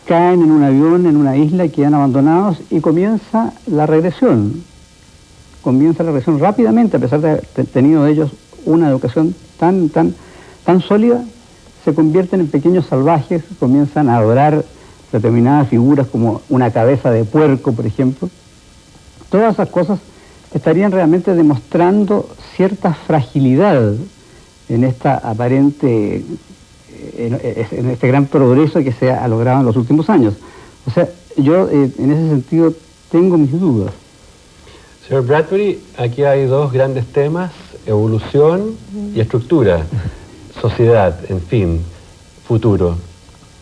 S6: caen en un avión, en una isla, y quedan abandonados y comienza la regresión. Comienza la regresión rápidamente, a pesar de haber tenido ellos una educación tan sólida, se convierten en pequeños salvajes, comienzan a adorar determinadas figuras como una cabeza de puerco, por ejemplo. Todas esas cosas estarían realmente demostrando cierta fragilidad en esta aparente, en este gran progreso que se ha logrado en los últimos años. O sea, yo en ese sentido tengo mis dudas.
S1: Señor Bradbury, aquí hay dos grandes temas, evolución y estructura, sociedad, en fin, futuro.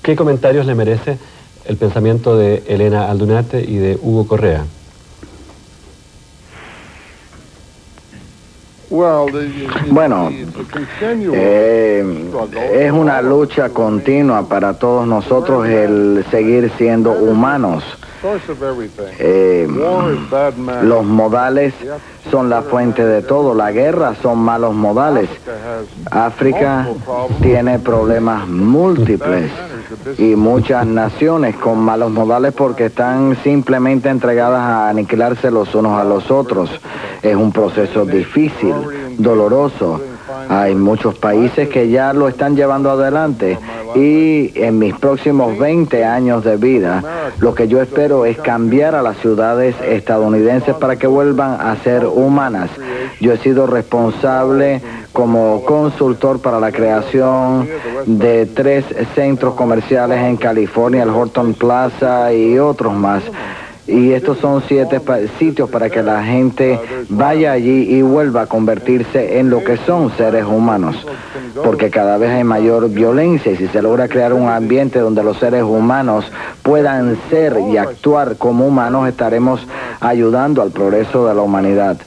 S1: ¿Qué comentarios le merece el pensamiento de Elena Aldunate y de Hugo Correa?
S3: Bueno, es una lucha continua para todos nosotros el seguir siendo humanos. Los modales son la fuente de todo. La guerra son malos modales. África tiene problemas múltiples y muchas naciones con malos modales porque están simplemente entregadas a aniquilarse los unos a los otros. Es un proceso difícil, doloroso. Hay muchos países que ya lo están llevando adelante y en mis próximos 20 años de vida lo que yo espero es cambiar a las ciudades estadounidenses para que vuelvan a ser humanas. Yo he sido responsable como consultor para la creación de 3 centros comerciales en California, el Horton Plaza y otros más. Y estos son 7 sitios para que la gente vaya allí y vuelva a convertirse en lo que son seres humanos. Porque cada vez hay mayor violencia y si se logra crear un ambiente donde los seres humanos puedan ser y actuar como humanos, estaremos ayudando al progreso de la humanidad.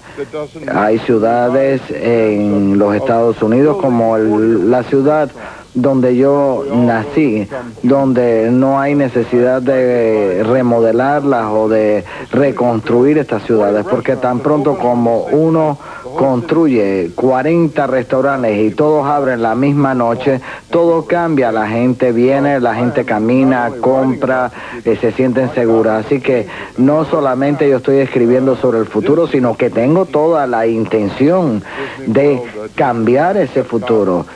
S3: Hay ciudades en los Estados Unidos como la ciudad donde yo nací, donde no hay necesidad de remodelarlas o de reconstruir estas ciudades, porque tan pronto como uno construye 40 restaurantes y todos abren la misma noche, todo cambia, la gente viene, la gente camina, compra, se sienten seguras. Así que no solamente yo estoy escribiendo sobre el futuro, sino que tengo toda la intención de cambiar ese futuro.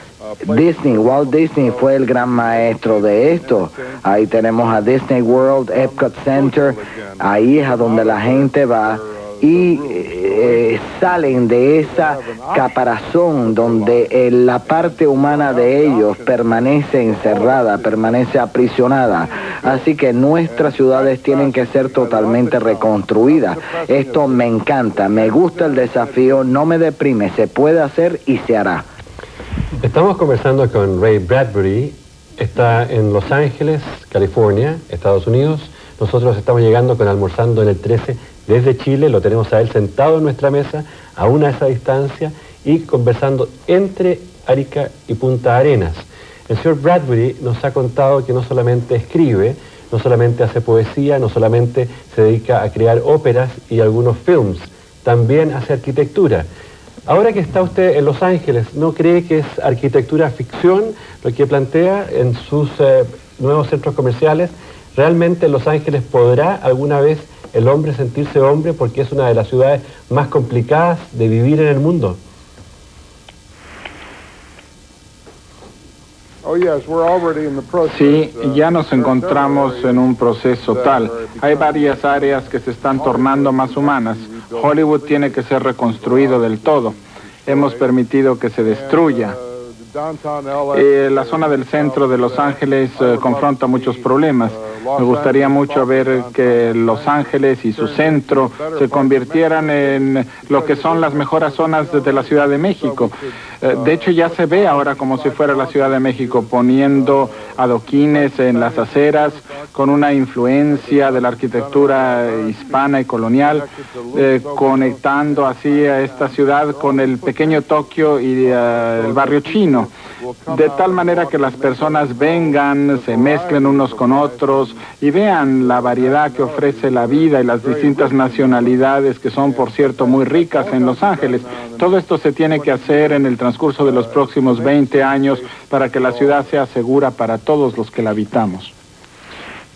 S3: Walt Disney fue el gran maestro de esto. Ahí tenemos a Disney World, Epcot Center, ahí es a donde la gente va y salen de esa caparazón donde la parte humana de ellos permanece encerrada, permanece aprisionada. Así que nuestras ciudades tienen que ser totalmente reconstruidas. Esto me encanta, me gusta el desafío, no me deprime, se puede hacer y se hará.
S1: Estamos conversando con Ray Bradbury, está en Los Ángeles, California, Estados Unidos. Nosotros estamos llegando con Almorzando en el 13 desde Chile, lo tenemos a él sentado en nuestra mesa, a una esa distancia y conversando entre Arica y Punta Arenas. El señor Bradbury nos ha contado que no solamente escribe, no solamente hace poesía, no solamente se dedica a crear óperas y algunos films, también hace arquitectura. Ahora que está usted en Los Ángeles, ¿no cree que es arquitectura ficción lo que plantea en sus nuevos centros comerciales? ¿Realmente en Los Ángeles podrá alguna vez el hombre sentirse hombre porque es una de las ciudades más complicadas de vivir en el mundo?
S5: Sí, ya nos encontramos en un proceso tal. Hay varias áreas que se están tornando más humanas. Hollywood tiene que ser reconstruido del todo. Hemos permitido que se destruya. La zona del centro de Los Ángeles confronta muchos problemas. Me gustaría mucho ver que Los Ángeles y su centro se convirtieran en lo que son las mejores zonas de la Ciudad de México. De hecho, ya se ve ahora como si fuera la Ciudad de México, poniendo adoquines en las aceras, con una influencia de la arquitectura hispana y colonial, conectando así a esta ciudad con el pequeño Tokio y el barrio chino. De tal manera que las personas vengan, se mezclen unos con otros y vean la variedad que ofrece la vida y las distintas nacionalidades que son, por cierto, muy ricas en Los Ángeles. Todo esto se tiene que hacer en el transcurso de los próximos 20 años para que la ciudad sea segura para todos los que la habitamos.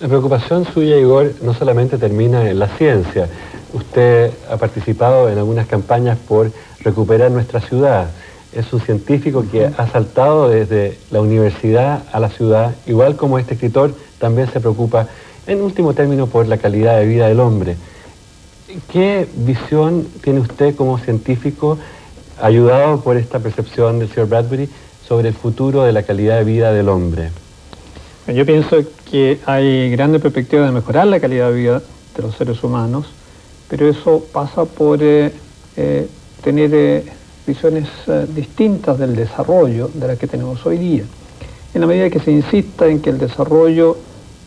S1: La preocupación suya, Igor, no solamente termina en la ciencia. Usted ha participado en algunas campañas por recuperar nuestra ciudad. Es un científico que ha saltado desde la universidad a la ciudad, igual como este escritor también se preocupa, en último término, por la calidad de vida del hombre. ¿Qué visión tiene usted como científico ayudado por esta percepción del señor Bradbury sobre el futuro de la calidad de vida del hombre.
S4: Yo pienso que hay grandes perspectivas de mejorar la calidad de vida de los seres humanos, pero eso pasa por tener visiones distintas del desarrollo de las que tenemos hoy día. En la medida que se insista en que el desarrollo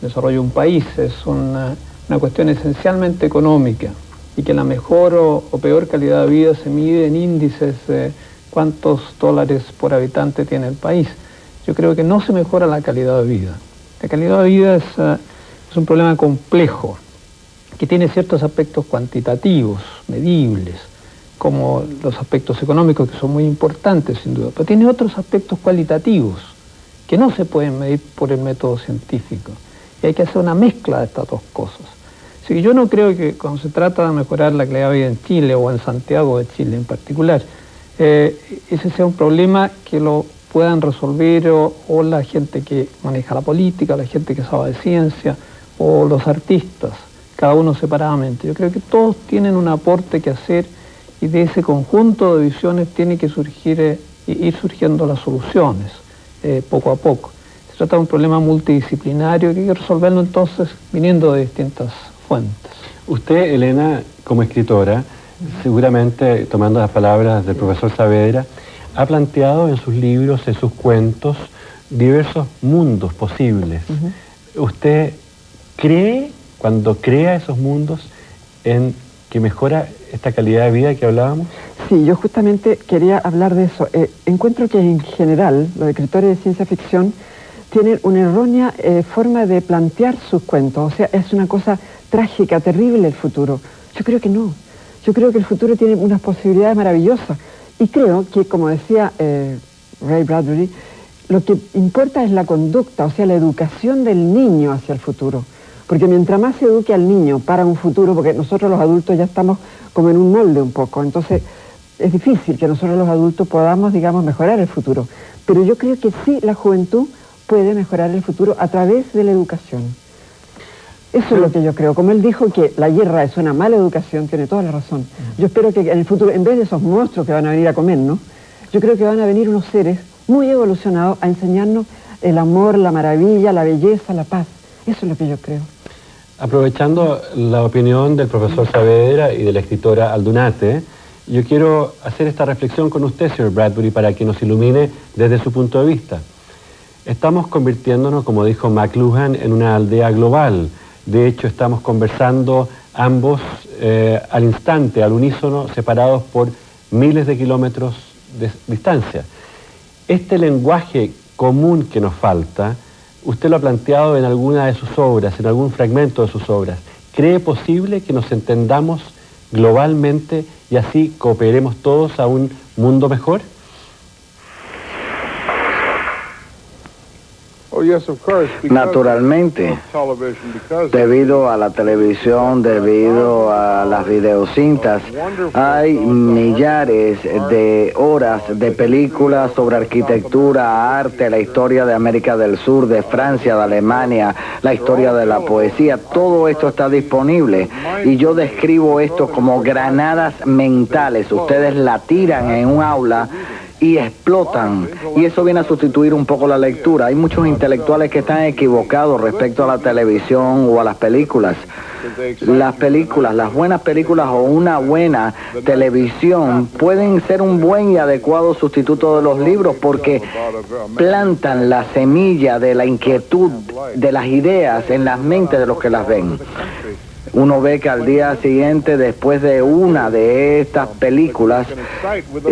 S4: de un país es una cuestión esencialmente económica y que la mejor o peor calidad de vida se mide en índices de cuántos dólares por habitante tiene el país, yo creo que no se mejora la calidad de vida. La calidad de vida es un problema complejo que tiene ciertos aspectos cuantitativos, medibles, como los aspectos económicos, que son muy importantes sin duda, pero tiene otros aspectos cualitativos que no se pueden medir por el método científico, y hay que hacer una mezcla de estas dos cosas. Así que yo no creo que cuando se trata de mejorar la calidad de vida en Chile, o en Santiago de Chile en particular, ese sea un problema que lo puedan resolver o la gente que maneja la política, la gente que sabe de ciencia, o los artistas, cada uno separadamente. Yo creo que todos tienen un aporte que hacer, y de ese conjunto de visiones tiene que ir surgiendo las soluciones, poco a poco. Se trata de un problema multidisciplinario que hay que resolverlo entonces viniendo de distintas fuentes.
S1: Usted, Elena, como escritora, seguramente tomando las palabras del profesor Saavedra, ha planteado en sus libros, en sus cuentos, diversos mundos posibles. ¿Usted cree, cuando crea esos mundos, en que mejora esta calidad de vida que hablábamos?
S2: Sí, yo justamente quería hablar de eso. Encuentro que en general los escritores de ciencia ficción tienen una errónea forma de plantear sus cuentos. O sea, es una cosa trágica, terrible el futuro. Yo creo que no. Yo creo que el futuro tiene unas posibilidades maravillosas. Y creo que, como decía Ray Bradbury, lo que importa es la conducta, o sea, la educación del niño hacia el futuro. Porque mientras más se eduque al niño para un futuro, porque nosotros los adultos ya estamos como en un molde un poco, entonces es difícil que nosotros los adultos podamos, digamos, mejorar el futuro. Pero yo creo que sí, la juventud puede mejorar el futuro a través de la educación. Eso es lo que yo creo. Como él dijo que la guerra es una mala educación, tiene toda la razón. Yo espero que en el futuro, en vez de esos monstruos que van a venir a comernos, yo creo que van a venir unos seres muy evolucionados a enseñarnos el amor, la maravilla, la belleza, la paz. Eso es lo que yo creo.
S1: Aprovechando la opinión del profesor Saavedra y de la escritora Aldunate, yo quiero hacer esta reflexión con usted, señor Bradbury, para que nos ilumine desde su punto de vista. Estamos convirtiéndonos, como dijo McLuhan, en una aldea global. De hecho, estamos conversando ambos al instante, al unísono, separados por miles de kilómetros de distancia. Este lenguaje común que nos falta, usted lo ha planteado en alguna de sus obras, en algún fragmento de sus obras. ¿Cree posible que nos entendamos globalmente y así cooperemos todos a un mundo mejor?
S3: Naturalmente, debido a la televisión, debido a las videocintas, hay millares de horas de películas sobre arquitectura, arte, la historia de América del Sur, de Francia, de Alemania, la historia de la poesía. Todo esto está disponible y yo describo esto como granadas mentales. Ustedes la tiran en un aula y explotan, y eso viene a sustituir un poco la lectura. Hay muchos intelectuales que están equivocados respecto a la televisión o a las películas. Las películas, las buenas películas o una buena televisión pueden ser un buen y adecuado sustituto de los libros porque plantan la semilla de la inquietud, de las ideas en las mentes de los que las ven. Uno ve que al día siguiente, después de una de estas películas,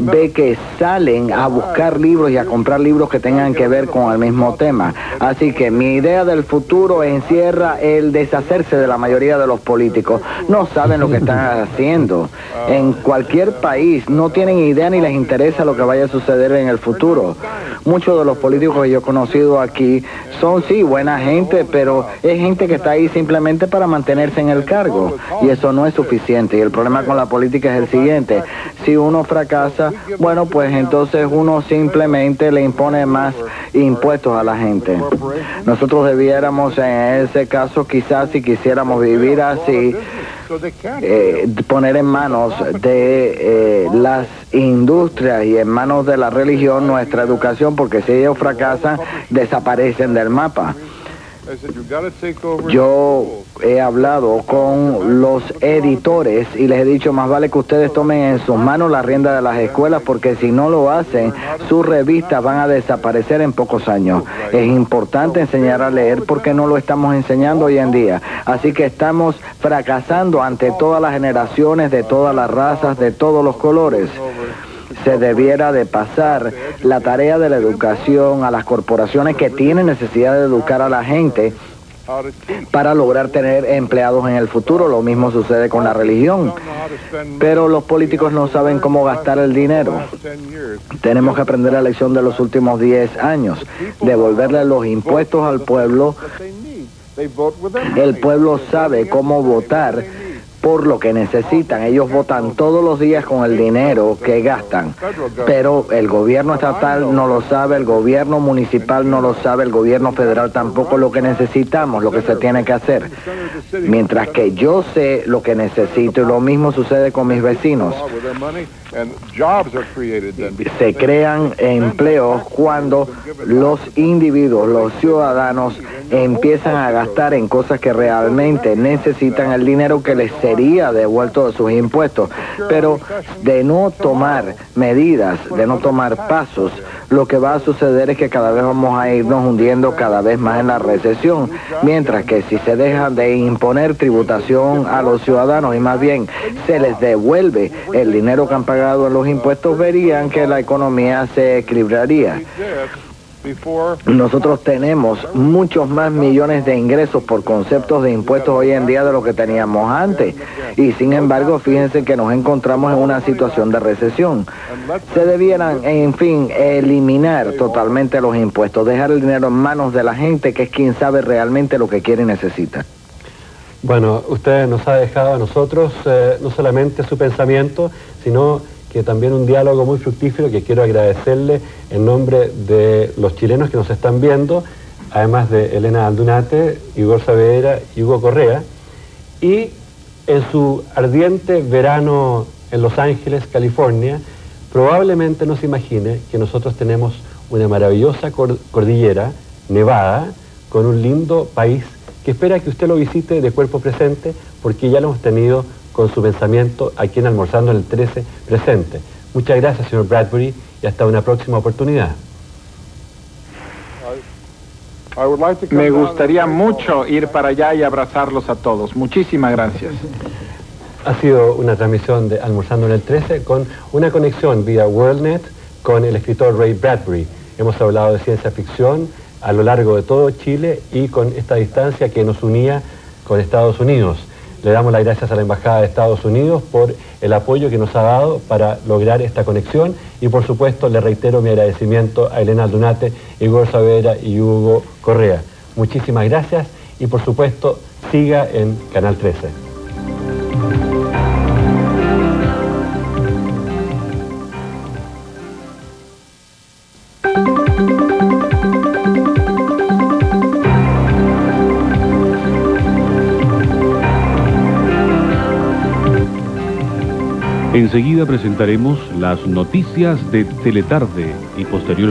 S3: ve que salen a buscar libros y a comprar libros que tengan que ver con el mismo tema. Así que mi idea del futuro encierra el deshacerse de la mayoría de los políticos. No saben lo que están haciendo. En cualquier país no tienen idea ni les interesa lo que vaya a suceder en el futuro. Muchos de los políticos que yo he conocido aquí son, sí, buena gente, pero es gente que está ahí simplemente para mantenerse en el cargo, y eso no es suficiente. Y el problema con la política es el siguiente: si uno fracasa, bueno, pues entonces uno simplemente le impone más impuestos a la gente. Nosotros debiéramos en ese caso, quizás si quisiéramos vivir así, poner en manos de las industrias y en manos de la religión nuestra educación, porque si ellos fracasan, desaparecen del mapa. Yo he hablado con los editores y les he dicho, más vale que ustedes tomen en sus manos la rienda de las escuelas, porque si no lo hacen, sus revistas van a desaparecer en pocos años. Es importante enseñar a leer porque no lo estamos enseñando hoy en día. Así que estamos fracasando ante todas las generaciones, de todas las razas, de todos los colores. Se debiera de pasar la tarea de la educación a las corporaciones que tienen necesidad de educar a la gente para lograr tener empleados en el futuro. Lo mismo sucede con la religión. Pero los políticos no saben cómo gastar el dinero. Tenemos que aprender la lección de los últimos 10 años, devolverle los impuestos al pueblo. El pueblo sabe cómo votar por lo que necesitan. Ellos votan todos los días con el dinero que gastan, pero el gobierno estatal no lo sabe, el gobierno municipal no lo sabe, el gobierno federal tampoco lo que necesitamos, lo que se tiene que hacer. Mientras que yo sé lo que necesito, y lo mismo sucede con mis vecinos. Se crean empleos cuando los individuos, los ciudadanos, empiezan a gastar en cosas que realmente necesitan el dinero que les sería devuelto de sus impuestos. Pero de no tomar medidas, de no tomar pasos, lo que va a suceder es que cada vez vamos a irnos hundiendo cada vez más en la recesión, mientras que si se dejan de imponer tributación a los ciudadanos y más bien se les devuelve el dinero que han pagado en los impuestos, verían que la economía se equilibraría. Nosotros tenemos muchos más millones de ingresos por conceptos de impuestos hoy en día de lo que teníamos antes, y sin embargo fíjense que nos encontramos en una situación de recesión. Se debieran, en fin, eliminar totalmente los impuestos, dejar el dinero en manos de la gente, que es quien sabe realmente lo que quiere y necesita.
S1: Bueno, usted nos ha dejado a nosotros no solamente su pensamiento, sino que también un diálogo muy fructífero, que quiero agradecerle en nombre de los chilenos que nos están viendo, además de Elena Aldunate, Igor Saavedra y Hugo Correa. Y en su ardiente verano en Los Ángeles, California, probablemente no se imagine que nosotros tenemos una maravillosa cordillera nevada con un lindo país que espera que usted lo visite de cuerpo presente, porque ya lo hemos tenido con su pensamiento aquí en Almorzando en el 13 presente. Muchas gracias, señor Bradbury, y hasta una próxima oportunidad.
S5: Me gustaría mucho ir para allá y abrazarlos a todos. Muchísimas gracias.
S1: Ha sido una transmisión de Almorzando en el 13 con una conexión vía WorldNet con el escritor Ray Bradbury. Hemos hablado de ciencia ficción a lo largo de todo Chile y con esta distancia que nos unía con Estados Unidos. Le damos las gracias a la Embajada de Estados Unidos por el apoyo que nos ha dado para lograr esta conexión, y por supuesto le reitero mi agradecimiento a Elena Aldunate, Igor Saavedra y Hugo Correa. Muchísimas gracias y por supuesto siga en Canal 13.
S7: Enseguida presentaremos las noticias de Teletarde y posteriormente